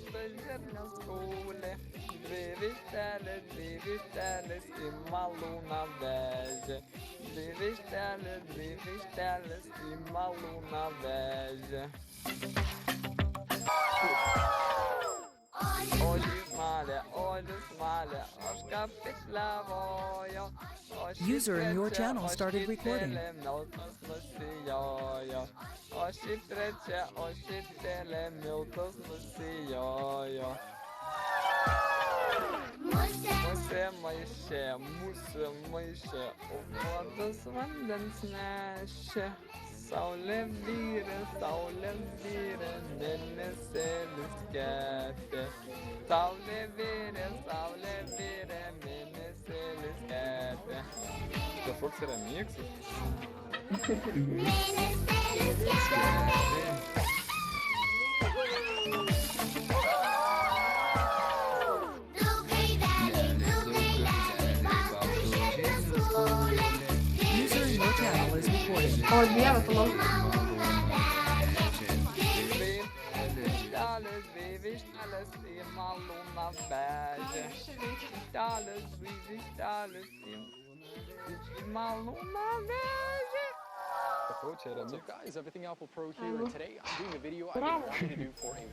stagiaire a skole. Driver stället i Malona Väge. Driver stället i Malona Väge. Olha smalha, oska pislavoja. User in your channel started recording. Oshi tele miltos nusijojo. Musė maišė, o puodas vandens nešė. Saulė vyrė, mėnesėlis kepė. Saulė vyrė, mėnesėlis kepė. Kažkoks yra miksas. Mėnesėlis kepė. User in your channel is recording. O Dieve, tu man. Vištelis į Malūną Väge. Vištelis į Malūną Väge. Sakau, čia yra What's up guys, Everything Apple Pro here, and today I'm doing a video I've been wanting to do for a while.